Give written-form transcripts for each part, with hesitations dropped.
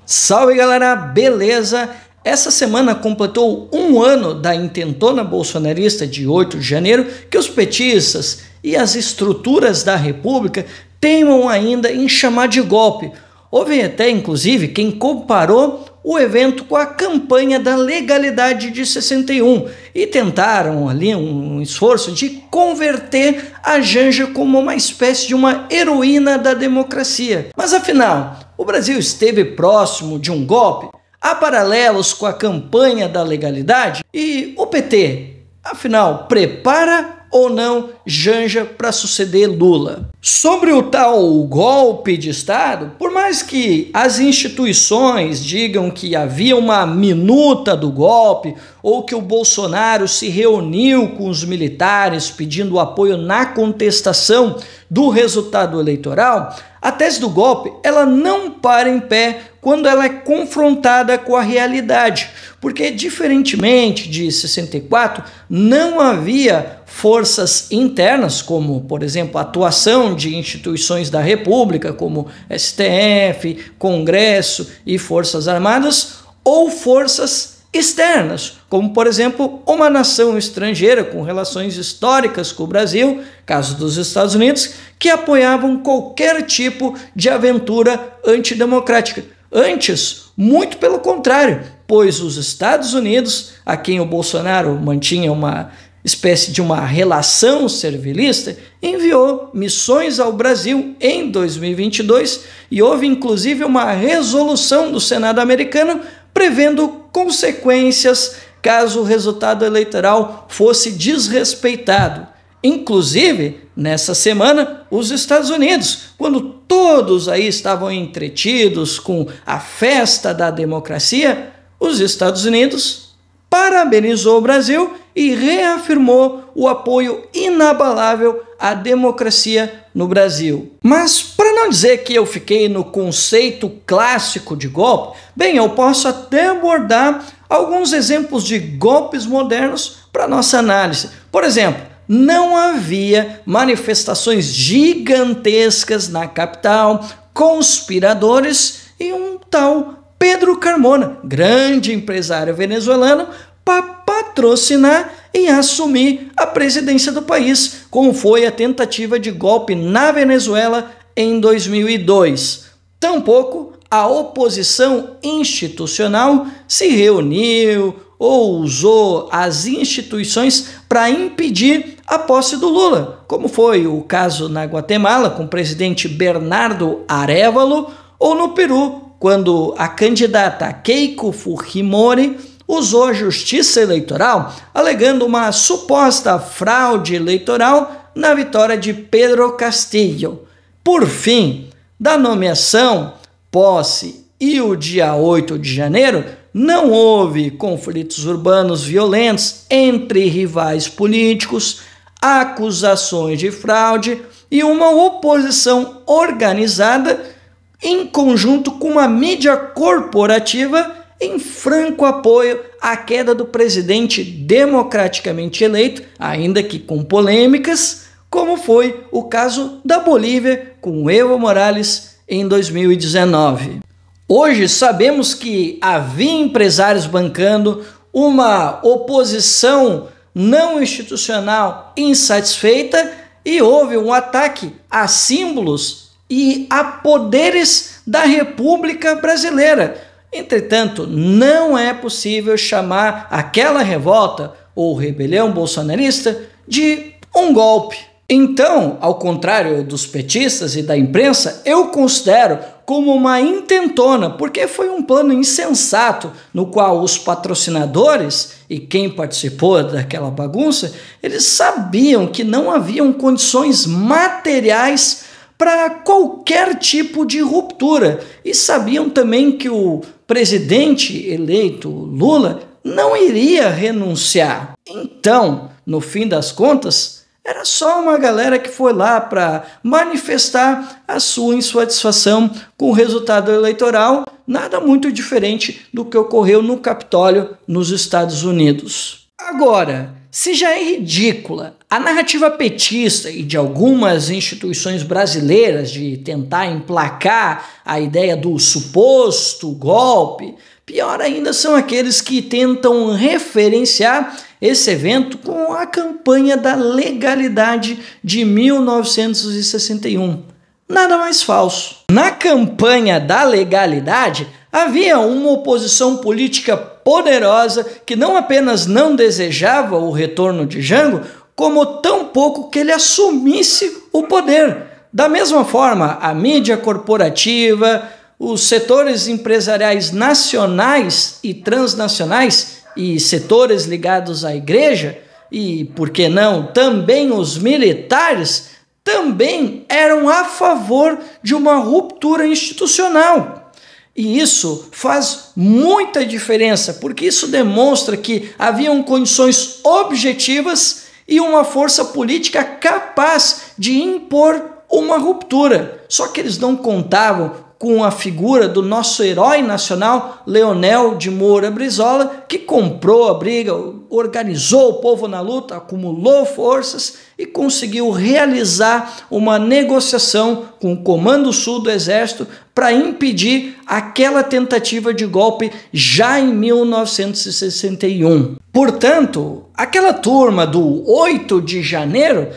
Salve galera, beleza? Essa semana completou um ano da intentona bolsonarista de 8 de janeiro que os petistas e as estruturas da república teimam ainda em chamar de golpe. Houve até inclusive quem comparou o evento com a campanha da legalidade de 61 e tentaram ali um esforço de converter a Janja como uma espécie de uma heroína da democracia. Mas afinal, o Brasil esteve próximo de um golpe? Há paralelos com a campanha da legalidade? E o PT, afinal, prepara ou não Janja para suceder Lula? Sobre o tal golpe de Estado, por mais que as instituições digam que havia uma minuta do golpe ou que o Bolsonaro se reuniu com os militares pedindo apoio na contestação do resultado eleitoral, a tese do golpe ela não para em pé quando ela é confrontada com a realidade, porque diferentemente de 64, não havia forças internas, como, por exemplo, a atuação de instituições da República, como STF, Congresso e Forças Armadas, ou forças externas, como, por exemplo, uma nação estrangeira com relações históricas com o Brasil, caso dos Estados Unidos, que apoiavam qualquer tipo de aventura antidemocrática. Antes, muito pelo contrário, pois os Estados Unidos, a quem o Bolsonaro mantinha uma espécie de uma relação servilista, enviou missões ao Brasil em 2022 e houve inclusive uma resolução do Senado americano prevendo consequências caso o resultado eleitoral fosse desrespeitado. Inclusive, nessa semana, os Estados Unidos, quando todos aí estavam entretidos com a festa da democracia, os Estados Unidos parabenizou o Brasil e reafirmou o apoio inabalável à democracia no Brasil. Mas, para não dizer que eu fiquei no conceito clássico de golpe, bem, eu posso até abordar alguns exemplos de golpes modernos para nossa análise. Por exemplo, não havia manifestações gigantescas na capital, conspiradores e um tal Pedro Carmona, grande empresário venezuelano, para patrocinar e assumir a presidência do país, como foi a tentativa de golpe na Venezuela em 2002. Tampouco a oposição institucional se reuniu ou usou as instituições para impedir a posse do Lula, como foi o caso na Guatemala com o presidente Bernardo Arévalo, ou no Peru, quando a candidata Keiko Fujimori usou a justiça eleitoral alegando uma suposta fraude eleitoral na vitória de Pedro Castillo. Por fim, da nomeação, posse e o dia 8 de janeiro, não houve conflitos urbanos violentos entre rivais políticos, acusações de fraude e uma oposição organizada em conjunto com uma mídia corporativa em franco apoio à queda do presidente democraticamente eleito, ainda que com polêmicas, como foi o caso da Bolívia com Evo Morales em 2019. Hoje sabemos que havia empresários bancando uma oposição não institucional insatisfeita e houve um ataque a símbolos e a poderes da República Brasileira. Entretanto, não é possível chamar aquela revolta ou rebelião bolsonarista de um golpe. Então, ao contrário dos petistas e da imprensa, eu considero como uma intentona, porque foi um plano insensato no qual os patrocinadores e quem participou daquela bagunça, eles sabiam que não haviam condições materiais para qualquer tipo de ruptura e sabiam também que o presidente eleito Lula não iria renunciar. Então, no fim das contas, era só uma galera que foi lá para manifestar a sua insatisfação com o resultado eleitoral, nada muito diferente do que ocorreu no Capitólio nos Estados Unidos. Agora, se já é ridícula A narrativa petista e de algumas instituições brasileiras de tentar emplacar a ideia do suposto golpe, pior ainda são aqueles que tentam referenciar esse evento com a campanha da legalidade de 1961. Nada mais falso. Na campanha da legalidade, havia uma oposição política poderosa que não apenas não desejava o retorno de Jango, como tampouco que ele assumisse o poder. Da mesma forma, a mídia corporativa, os setores empresariais nacionais e transnacionais e setores ligados à igreja, e, por que não, também os militares, também eram a favor de uma ruptura institucional. E isso faz muita diferença, porque isso demonstra que haviam condições objetivas e uma força política capaz de impor uma ruptura. Só que eles não contavam com a figura do nosso herói nacional, Leonel de Moura Brizola, que comprou a briga, organizou o povo na luta, acumulou forças e conseguiu realizar uma negociação com o Comando Sul do Exército para impedir aquela tentativa de golpe já em 1961. Portanto, aquela turma do 8 de janeiro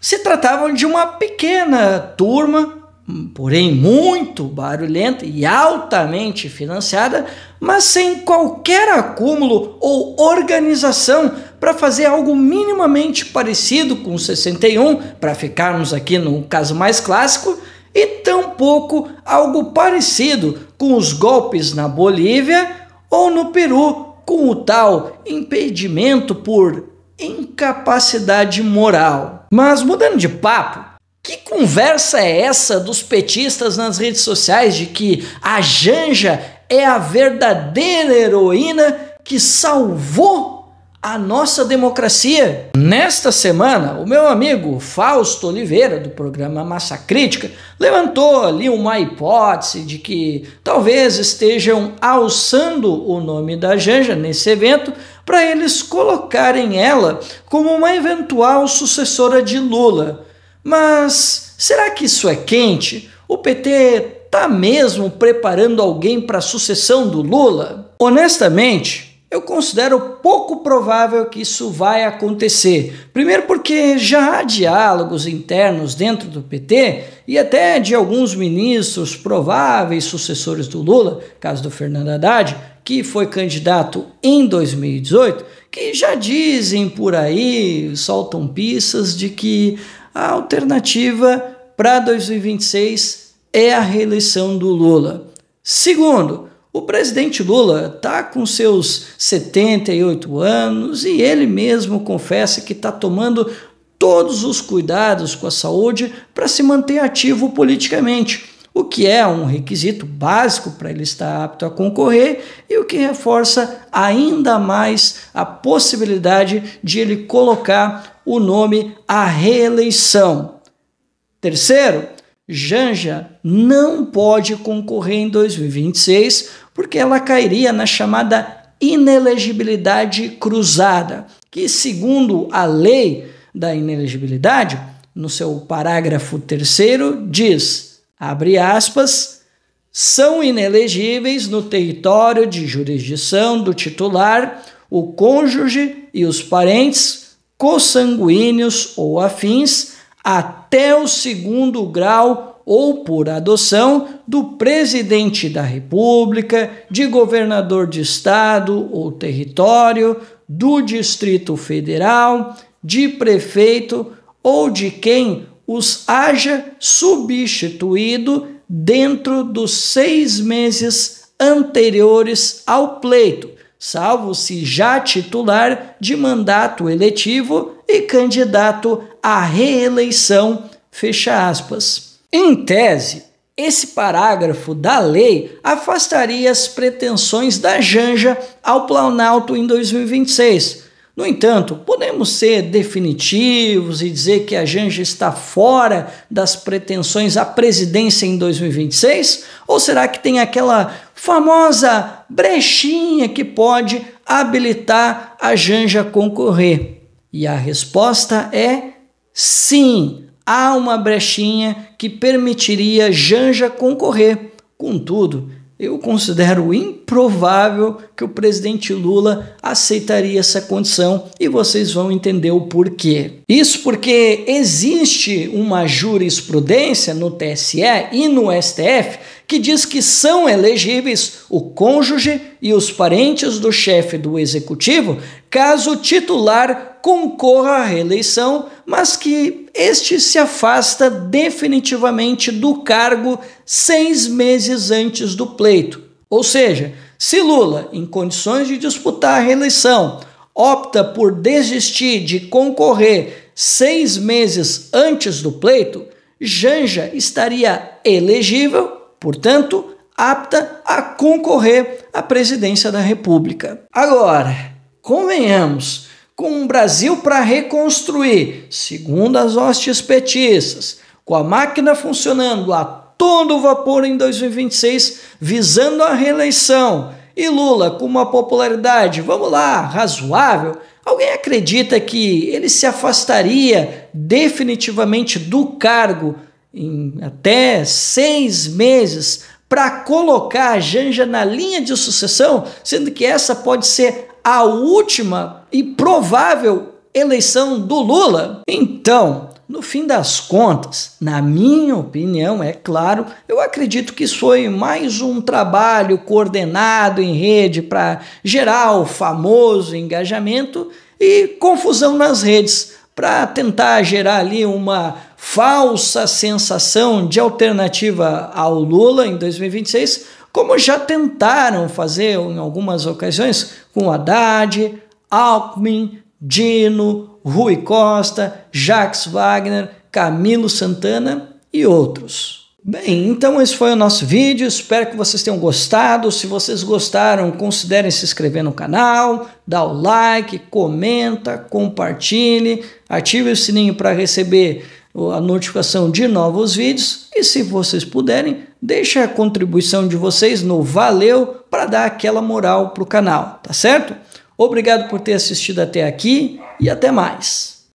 se tratava de uma pequena turma, porém muito barulhenta e altamente financiada, mas sem qualquer acúmulo ou organização para fazer algo minimamente parecido com 61, para ficarmos aqui no caso mais clássico, e tampouco algo parecido com os golpes na Bolívia ou no Peru, com o tal impedimento por incapacidade moral. Mas mudando de papo, que conversa é essa dos petistas nas redes sociais de que a Janja é a verdadeira heroína que salvou a nossa democracia? Nesta semana, o meu amigo Fausto Oliveira, do programa Massa Crítica, levantou ali uma hipótese de que talvez estejam alçando o nome da Janja nesse evento para eles colocarem ela como uma eventual sucessora de Lula. Mas será que isso é quente? O PT está mesmo preparando alguém para a sucessão do Lula? Honestamente, eu considero pouco provável que isso vai acontecer. Primeiro porque já há diálogos internos dentro do PT e até de alguns ministros prováveis sucessores do Lula, caso do Fernando Haddad, que foi candidato em 2018, que já dizem por aí, soltam pistas de que a alternativa para 2026 é a reeleição do Lula. Segundo, o presidente Lula está com seus 78 anos e ele mesmo confessa que está tomando todos os cuidados com a saúde para se manter ativo politicamente, o que é um requisito básico para ele estar apto a concorrer e o que reforça ainda mais a possibilidade de ele colocar o nome à reeleição. Terceiro, Janja não pode concorrer em 2026 porque ela cairia na chamada inelegibilidade cruzada, que segundo a lei da inelegibilidade, no seu parágrafo 3º, diz, abre aspas, são inelegíveis no território de jurisdição do titular o cônjuge e os parentes consanguíneos ou afins até o 2º grau ou por adoção do presidente da República, de governador de estado ou território, do Distrito Federal, de prefeito ou de quem os haja substituído dentro dos 6 meses anteriores ao pleito, salvo se já titular de mandato eletivo e candidato à reeleição, fecha aspas. Em tese, esse parágrafo da lei afastaria as pretensões da Janja ao Planalto em 2026. No entanto, podemos ser definitivos e dizer que a Janja está fora das pretensões à presidência em 2026? Ou será que tem aquela famosa brechinha que pode habilitar a Janja a concorrer? E a resposta é sim, há uma brechinha que permitiria Janja concorrer. Contudo, eu considero improvável que o presidente Lula aceitaria essa condição e vocês vão entender o porquê. Isso porque existe uma jurisprudência no TSE e no STF que diz que são elegíveis o cônjuge e os parentes do chefe do executivo caso o titular concorra à reeleição, mas que este se afasta definitivamente do cargo 6 meses antes do pleito. Ou seja, se Lula, em condições de disputar a reeleição, opta por desistir de concorrer 6 meses antes do pleito, Janja estaria elegível, portanto, apta a concorrer à presidência da República. Agora, convenhamos, com um Brasil para reconstruir, segundo as hostes petistas, com a máquina funcionando a todo vapor em 2026, visando a reeleição, e Lula com uma popularidade, vamos lá, razoável, alguém acredita que ele se afastaria definitivamente do cargo em até 6 meses para colocar a Janja na linha de sucessão, sendo que essa pode ser a última e provável eleição do Lula? Então, no fim das contas, na minha opinião, é claro, eu acredito que isso foi mais um trabalho coordenado em rede para gerar o famoso engajamento e confusão nas redes, para tentar gerar ali uma falsa sensação de alternativa ao Lula em 2026, como já tentaram fazer em algumas ocasiões com Haddad, Alckmin, Dino, Rui Costa, Jacques Wagner, Camilo Santana e outros. Bem, então esse foi o nosso vídeo, espero que vocês tenham gostado. Se vocês gostaram, considerem se inscrever no canal, dá o like, comenta, compartilhe, ative o sininho para receber a notificação de novos vídeos e, se vocês puderem, deixe a contribuição de vocês no Valeu para dar aquela moral para o canal, tá certo? Obrigado por ter assistido até aqui e até mais.